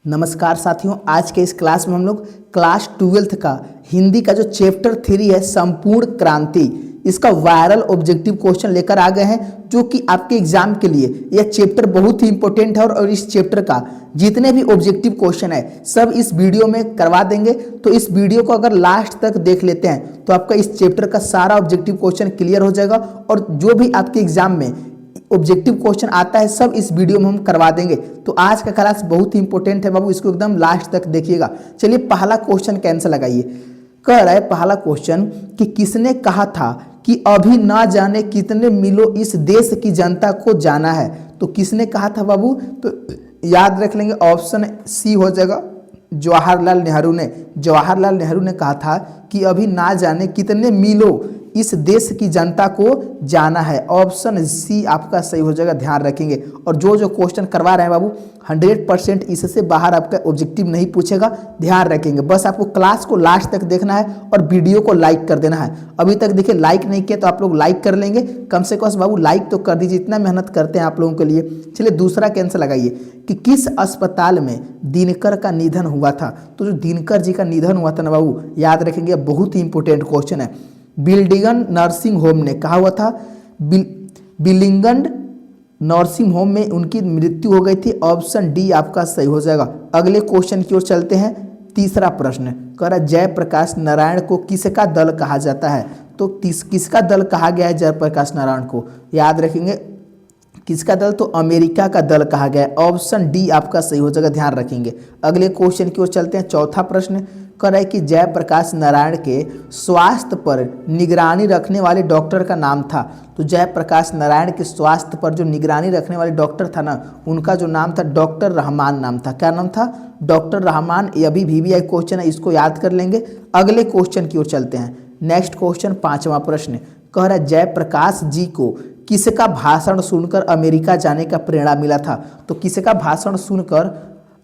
नमस्कार साथियों, आज के इस क्लास में हम लोग क्लास 12th का हिंदी का जो चैप्टर 3 है संपूर्ण क्रांति, इसका वायरल ऑब्जेक्टिव क्वेश्चन लेकर आ गए हैं जो कि आपके एग्जाम के लिए यह चैप्टर बहुत ही इंपॉर्टेंट है। और इस चैप्टर का जितने भी ऑब्जेक्टिव क्वेश्चन है सब इस वीडियो में करवा देंगे। तो इस वीडियो को अगर लास्ट तक देख लेते हैं तो आपका इस चैप्टर का सारा ऑब्जेक्टिव क्वेश्चन क्लियर हो जाएगा और जो भी आपके एग्जाम में ऑब्जेक्टिव क्वेश्चन आता है सब इस वीडियो में हम करवा देंगे। तो आज का क्लास बहुत ही इंपॉर्टेंट है बाबू, इसको एकदम लास्ट तक देखिएगा। चलिए पहला क्वेश्चन कैंसिल लगाइए। कह रहा है पहला क्वेश्चन कि किसने कहा था कि अभी ना जाने कितने मीलों इस देश की जनता को जाना है। तो किसने कहा था बाबू, तो याद रख लेंगे ऑप्शन सी हो जाएगा, जवाहरलाल नेहरू ने। जवाहरलाल नेहरू ने कहा था कि अभी ना जाने कितने मीलों इस देश की जनता को जाना है। ऑप्शन सी आपका सही हो जाएगा, ध्यान रखेंगे। और जो जो क्वेश्चन करवा रहे हैं बाबू 100% इससे बाहर आपका ऑब्जेक्टिव नहीं पूछेगा, ध्यान रखेंगे। बस आपको क्लास को लास्ट तक देखना है और वीडियो को लाइक कर देना है। अभी तक देखिए लाइक नहीं किया तो आप लोग लाइक कर लेंगे, कम से कम बाबू लाइक तो कर दीजिए, इतना मेहनत करते हैं आप लोगों के लिए। चलिए दूसरा कैंसर लगाइए कि किस अस्पताल में दिनकर का निधन हुआ था। तो जो दिनकर जी का निधन हुआ था ना बाबू, याद रखेंगे, बहुत ही इंपॉर्टेंट क्वेश्चन है। बिल्डिंगन नर्सिंग होम ने कहा हुआ था, बिलिंगन नर्सिंग होम में उनकी मृत्यु हो गई थी। ऑप्शन डी आपका सही हो जाएगा। अगले क्वेश्चन की ओर चलते हैं। तीसरा प्रश्न कह रहा है जयप्रकाश नारायण को किसका दल कहा जाता है। तो किसका दल कहा गया है जयप्रकाश नारायण को, याद रखेंगे किसका दल, तो अमेरिका का दल कहा गया है। ऑप्शन डी आपका सही हो जाएगा, ध्यान रखेंगे। अगले क्वेश्चन की ओर चलते हैं। चौथा प्रश्न कह रहा है कि जयप्रकाश नारायण के स्वास्थ्य पर निगरानी रखने वाले डॉक्टर का नाम था। तो जयप्रकाश नारायण के स्वास्थ्य पर जो निगरानी रखने वाले डॉक्टर था ना, उनका जो नाम था डॉक्टर रहमान नाम था। क्या नाम था, डॉक्टर रहमान। ये अभी VVI क्वेश्चन है, इसको याद कर लेंगे। अगले क्वेश्चन की ओर चलते हैं। नेक्स्ट क्वेश्चन पांचवा प्रश्न कह रहा है जयप्रकाश जी को किसका भाषण सुनकर अमेरिका जाने का प्रेरणा मिला था। तो किसका भाषण सुनकर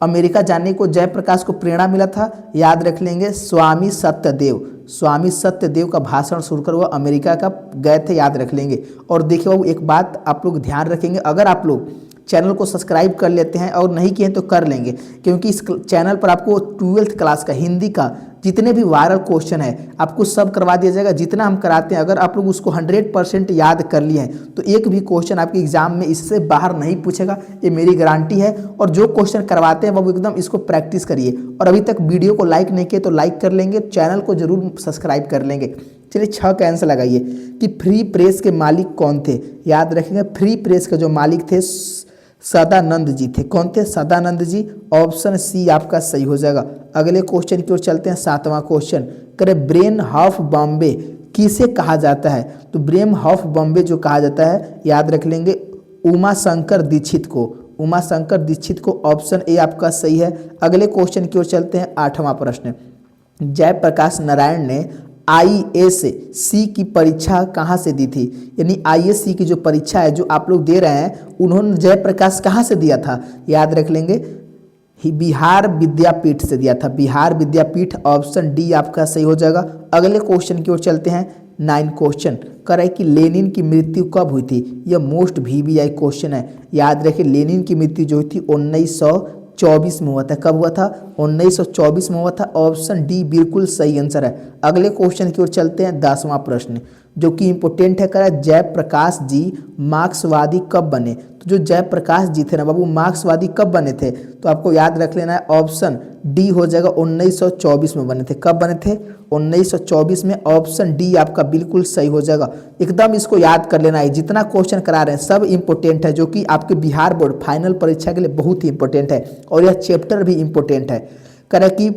अमेरिका जाने को जयप्रकाश को प्रेरणा मिला था, याद रख लेंगे स्वामी सत्यदेव। स्वामी सत्यदेव का भाषण सुनकर वह अमेरिका का गए थे, याद रख लेंगे। और देखिए बाबू एक बात आप लोग ध्यान रखेंगे, अगर आप लोग चैनल को सब्सक्राइब कर लेते हैं और नहीं किए हैं तो कर लेंगे, क्योंकि इस चैनल पर आपको 12th क्लास का हिंदी का जितने भी वायरल क्वेश्चन है आपको सब करवा दिया जाएगा। जितना हम कराते हैं अगर आप लोग उसको 100% याद कर लिए हैं तो एक भी क्वेश्चन आपके एग्जाम में इससे बाहर नहीं पूछेगा, ये मेरी गारंटी है। और जो क्वेश्चन करवाते हैं वो एकदम इसको प्रैक्टिस करिए। और अभी तक वीडियो को लाइक नहीं किए तो लाइक कर लेंगे, चैनल को जरूर सब्सक्राइब कर लेंगे। चलिए 6 का आंसर लगाइए कि फ्री प्रेस के मालिक कौन थे। याद रखेंगे फ्री प्रेस के जो मालिक थे सदानंद जी थे। कौन थे, सदानंद जी। ऑप्शन सी आपका सही हो जाएगा। अगले क्वेश्चन की ओर चलते हैं। 7वां क्वेश्चन करे ब्रेन ऑफ बॉम्बे किसे कहा जाता है। तो ब्रेन ऑफ बॉम्बे जो कहा जाता है, याद रख लेंगे उमा शंकर दीक्षित को। उमा शंकर दीक्षित को। ऑप्शन ए आपका सही है। अगले क्वेश्चन की ओर चलते हैं। 8वां प्रश्न जयप्रकाश नारायण ने IASC की परीक्षा कहाँ से दी थी। यानी IASC की जो परीक्षा है जो आप लोग दे रहे हैं उन्होंने जयप्रकाश कहाँ से दिया था, याद रख लेंगे बिहार विद्यापीठ से दिया था। बिहार विद्यापीठ। ऑप्शन डी आपका सही हो जाएगा। अगले क्वेश्चन की ओर चलते हैं। 9 क्वेश्चन कह रहा है कि लेनिन की मृत्यु कब हुई थी। यह मोस्ट VVI क्वेश्चन है, याद रखिए। लेनिन की मृत्यु जो हुई थी 1924 में हुआ था। कब हुआ था, 1924 में हुआ था। ऑप्शन डी बिल्कुल सही आंसर है। अगले क्वेश्चन की ओर चलते हैं। 10वां प्रश्न जो कि इंपॉर्टेंट है, करा जयप्रकाश जी मार्क्सवादी कब बने। तो जो जयप्रकाश जी थे ना बाबू मार्क्सवादी कब बने थे, तो आपको याद रख लेना है ऑप्शन डी हो जाएगा। 1924 में बने थे। कब बने थे, 1924 में। ऑप्शन डी आपका बिल्कुल सही हो जाएगा। एकदम इसको याद कर लेना है। जितना क्वेश्चन करा रहे हैं सब इंपॉर्टेंट है, जो कि आपके बिहार बोर्ड फाइनल परीक्षा के लिए बहुत ही इंपॉर्टेंट है। और यह चैप्टर भी इंपॉर्टेंट है। करें कि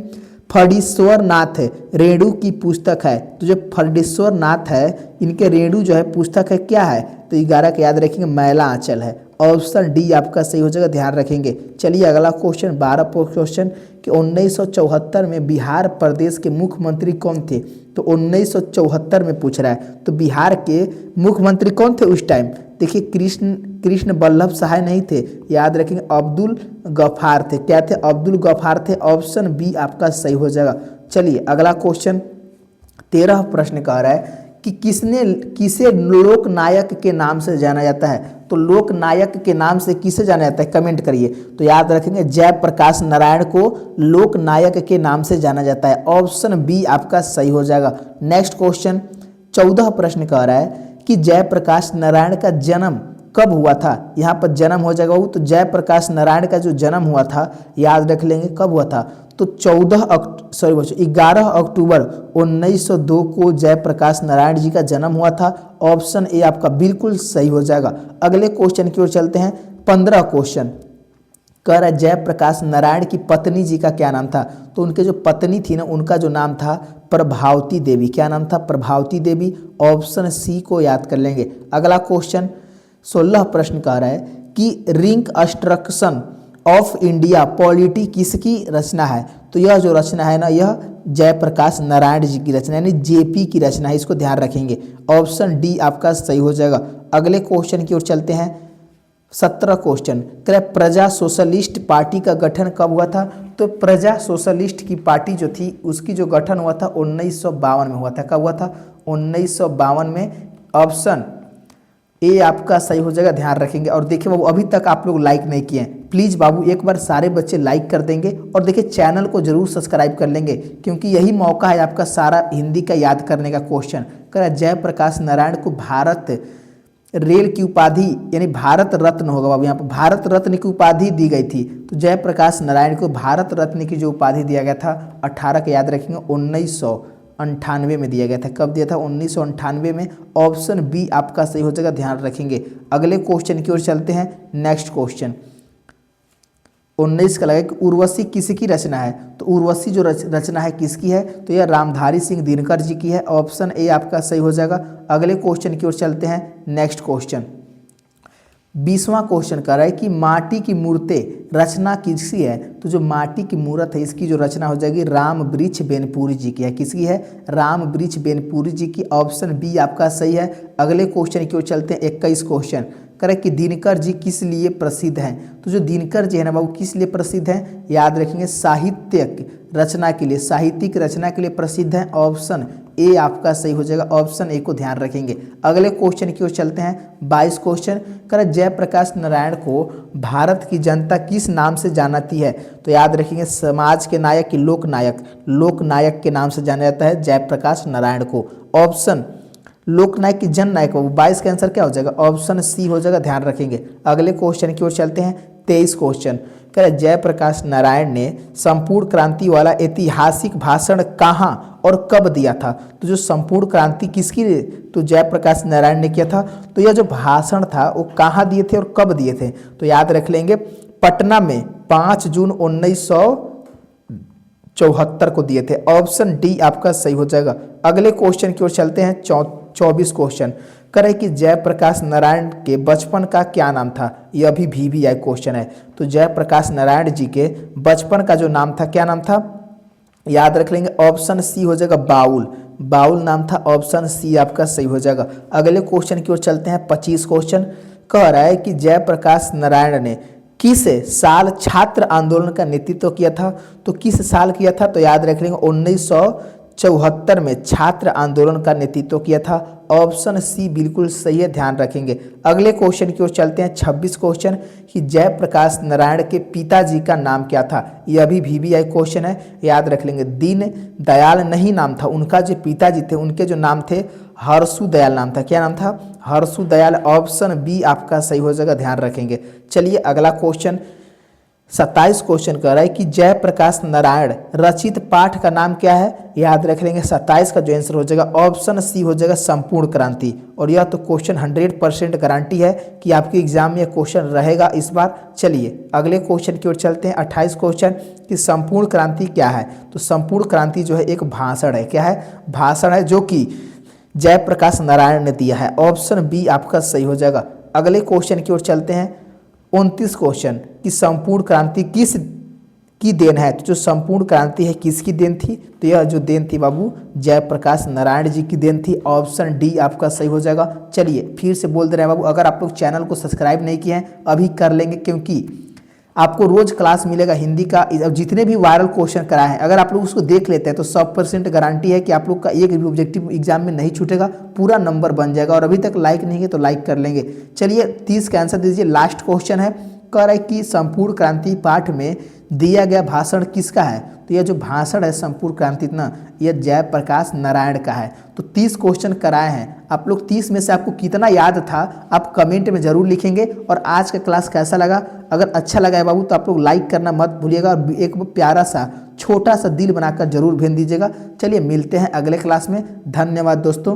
फणीश्वर नाथ रेणु की पुस्तक है। तो जो फणीश्वर नाथ है इनके रेणु जो है पुस्तक है क्या है, तो 11 का याद रखेंगे मैला आंचल है। ऑप्शन डी आपका सही हो जाएगा, ध्यान रखेंगे। चलिए अगला क्वेश्चन 12 क्वेश्चन कि 1974 में बिहार प्रदेश के मुख्यमंत्री कौन थे। तो 1974 में पूछ रहा है, तो बिहार के मुख्यमंत्री कौन थे उस टाइम। देखिए कृष्ण वल्लभ सहाय नहीं थे, याद रखेंगे अब्दुल गफ्फार थे। क्या थे, अब्दुल गफ्फार थे। ऑप्शन बी आपका सही हो जाएगा। चलिए अगला क्वेश्चन 13 प्रश्न कह रहा है कि किसे लोक नायक के नाम से जाना जाता है। तो लोक नायक के नाम से किसे जाना जाता है, कमेंट करिए। तो याद रखेंगे जयप्रकाश नारायण को लोक नायक के नाम से जाना जाता है। ऑप्शन बी आपका सही हो जाएगा। नेक्स्ट क्वेश्चन 14 प्रश्न कह रहा है कि जयप्रकाश नारायण का जन्म कब हुआ था। यहाँ पर जन्म हो जाएगा वो, तो जयप्रकाश नारायण का जो जन्म हुआ था याद रख लेंगे कब हुआ था। तो 11 अक्टूबर 1902 को जयप्रकाश नारायण जी का जन्म हुआ था। ऑप्शन ए आपका बिल्कुल सही हो जाएगा। अगले क्वेश्चन की ओर चलते हैं। 15 क्वेश्चन कह रहा है जयप्रकाश नारायण की पत्नी जी का क्या नाम था। तो उनके जो पत्नी थी ना, उनका जो नाम था प्रभावती देवी। क्या नाम था, प्रभावती देवी। ऑप्शन सी को याद कर लेंगे। अगला क्वेश्चन 16 प्रश्न कह रहा है कि रिकंस्ट्रक्शन ऑफ इंडिया पॉलिटी किसकी रचना है। तो यह जो रचना है ना, यह जयप्रकाश नारायण जी की रचना यानी जेपी की रचना है, इसको ध्यान रखेंगे। ऑप्शन डी आपका सही हो जाएगा। अगले क्वेश्चन की ओर चलते हैं। 17 क्वेश्चन कह प्रजा सोशलिस्ट पार्टी का गठन कब हुआ था। तो प्रजा सोशलिस्ट की पार्टी जो थी उसकी जो गठन हुआ था 1952 में हुआ था। कब हुआ था, 1952 में। ऑप्शन ए आपका सही हो जाएगा, ध्यान रखेंगे। और देखिए बाबू अभी तक आप लोग लाइक नहीं किए हैं, प्लीज़ बाबू एक बार सारे बच्चे लाइक कर देंगे और देखिए चैनल को जरूर सब्सक्राइब कर लेंगे, क्योंकि यही मौका है आपका सारा हिंदी का याद करने का। क्वेश्चन कह रहा है जयप्रकाश नारायण को भारत रेल की उपाधि यानी भारत रत्न होगा बाबू, यहाँ पर भारत रत्न की उपाधि दी गई थी। तो जयप्रकाश नारायण को भारत रत्न की जो उपाधि दिया गया था 18 का याद रखेंगे 1998 में दिया गया था। कब दिया था, 1998 में। ऑप्शन बी आपका सही हो जाएगा, ध्यान रखेंगे। अगले क्वेश्चन की ओर चलते हैं। नेक्स्ट क्वेश्चन 19 का लगा कि उर्वशी किसकी रचना है। तो उर्वशी जो रचना है किसकी है, तो यह रामधारी सिंह दिनकर जी की है। ऑप्शन ए आपका सही हो जाएगा। अगले क्वेश्चन की ओर चलते हैं। नेक्स्ट क्वेश्चन 20वां क्वेश्चन कर रहा है कि माटी की मूर्तें रचना किसकी है। तो जो माटी की मूर्त है इसकी जो रचना हो जाएगी राम वृक्ष बेनपुरी जी की है। किसकी है, राम वृक्ष बेनपुरी जी की। ऑप्शन बी आपका सही है। अगले क्वेश्चन की ओर चलते हैं। 21 क्वेश्चन करें कि दिनकर जी किस लिए प्रसिद्ध हैं। तो जो दिनकर जी है ना बाबू किस लिए प्रसिद्ध हैं, याद रखेंगे साहित्यिक रचना के लिए, साहित्यिक रचना के लिए प्रसिद्ध हैं। ऑप्शन ए आपका सही हो जाएगा। ऑप्शन ए को ध्यान रखेंगे। अगले क्वेश्चन की ओर चलते हैं। 22 क्वेश्चन करें जयप्रकाश नारायण को भारत की जनता किस नाम से जानती है। तो याद रखेंगे समाज के नायक की लोक नायक, लोक नायक के नाम से जाना जाता है जयप्रकाश नारायण को। ऑप्शन लोकनायक की जन नायक। 22 का आंसर क्या हो जाएगा, ऑप्शन सी हो जाएगा, ध्यान रखेंगे। अगले क्वेश्चन की ओर चलते हैं। 23 क्वेश्चन कह रहे जयप्रकाश नारायण ने संपूर्ण क्रांति वाला ऐतिहासिक भाषण कहाँ और कब दिया था। तो जो संपूर्ण क्रांति किसकी, तो जयप्रकाश नारायण ने किया था। तो यह जो भाषण था वो कहाँ दिए थे और कब दिए थे। तो याद रख लेंगे पटना में 5 जून 1974 को दिए थे। ऑप्शन डी आपका सही हो जाएगा। अगले क्वेश्चन की ओर चलते हैं। 24 क्वेश्चन करें कि जयप्रकाश नारायण के बचपन का क्या नाम था। यह भी VVI क्वेश्चन है। तो जयप्रकाश नारायण जी के बचपन का जो नाम था क्या नाम था, याद रख लेंगे। ऑप्शन सी हो जाएगा बाउल, बाउल नाम था। ऑप्शन सी आपका सही हो जाएगा। अगले क्वेश्चन की ओर चलते हैं। 25 क्वेश्चन कह रहा है कि जयप्रकाश नारायण ने किस साल छात्र आंदोलन का नेतृत्व किया था। तो किस साल किया था, तो याद रख लेंगे 1974 में छात्र आंदोलन का नेतृत्व किया था। ऑप्शन सी बिल्कुल सही है, ध्यान रखेंगे। अगले क्वेश्चन की ओर चलते हैं। 26 क्वेश्चन कि जयप्रकाश नारायण के पिताजी का नाम क्या था। यह भी VVI क्वेश्चन है, याद रख लेंगे। दीन दयाल नहीं नाम था उनका, जो पिताजी थे उनके जो नाम थे हर्षु दयाल नाम था। क्या नाम था, हर्षु दयाल। ऑप्शन बी आपका सही हो जाएगा, ध्यान रखेंगे। चलिए अगला क्वेश्चन 27 क्वेश्चन कर रहा है कि जयप्रकाश नारायण रचित पाठ का नाम क्या है। याद रख लेंगे 27 का जो आंसर हो जाएगा ऑप्शन सी हो जाएगा संपूर्ण क्रांति। और यह तो क्वेश्चन 100% गारंटी है कि आपके एग्जाम में यह क्वेश्चन रहेगा इस बार। चलिए अगले क्वेश्चन की ओर चलते हैं। 28 क्वेश्चन कि संपूर्ण क्रांति क्या है। तो संपूर्ण क्रांति जो है एक भाषण है। क्या है, भाषण है जो कि जयप्रकाश नारायण ने दिया है। ऑप्शन बी आपका सही हो जाएगा। अगले क्वेश्चन की ओर चलते हैं। 29 क्वेश्चन कि संपूर्ण क्रांति किस की देन है। तो जो संपूर्ण क्रांति है किसकी देन थी, तो यह जो देन थी बाबू जयप्रकाश नारायण जी की देन थी। ऑप्शन डी आपका सही हो जाएगा। चलिए फिर से बोल दे रहे हैं बाबू, अगर आप लोग चैनल को सब्सक्राइब नहीं किए हैं अभी कर लेंगे, क्योंकि आपको रोज क्लास मिलेगा हिंदी का। अब जितने भी वायरल क्वेश्चन कराए हैं अगर आप लोग उसको देख लेते हैं तो 100% गारंटी है कि आप लोग का एक भी ऑब्जेक्टिव एग्जाम में नहीं छूटेगा, पूरा नंबर बन जाएगा। और अभी तक लाइक नहीं है तो लाइक कर लेंगे। चलिए 30 का आंसर दीजिए। लास्ट क्वेश्चन है, कह रहा है कि संपूर्ण क्रांति पाठ में दिया गया भाषण किसका है। तो यह जो भाषण है संपूर्ण क्रांति ना, यह जयप्रकाश नारायण का है। तो 30 क्वेश्चन कराए हैं आप लोग, 30 में से आपको कितना याद था आप कमेंट में जरूर लिखेंगे। और आज का क्लास कैसा लगा, अगर अच्छा लगा है बाबू तो आप लोग लाइक करना मत भूलिएगा और एक प्यारा सा छोटा सा दिल बनाकर जरूर भेज दीजिएगा। चलिए मिलते हैं अगले क्लास में। धन्यवाद दोस्तों।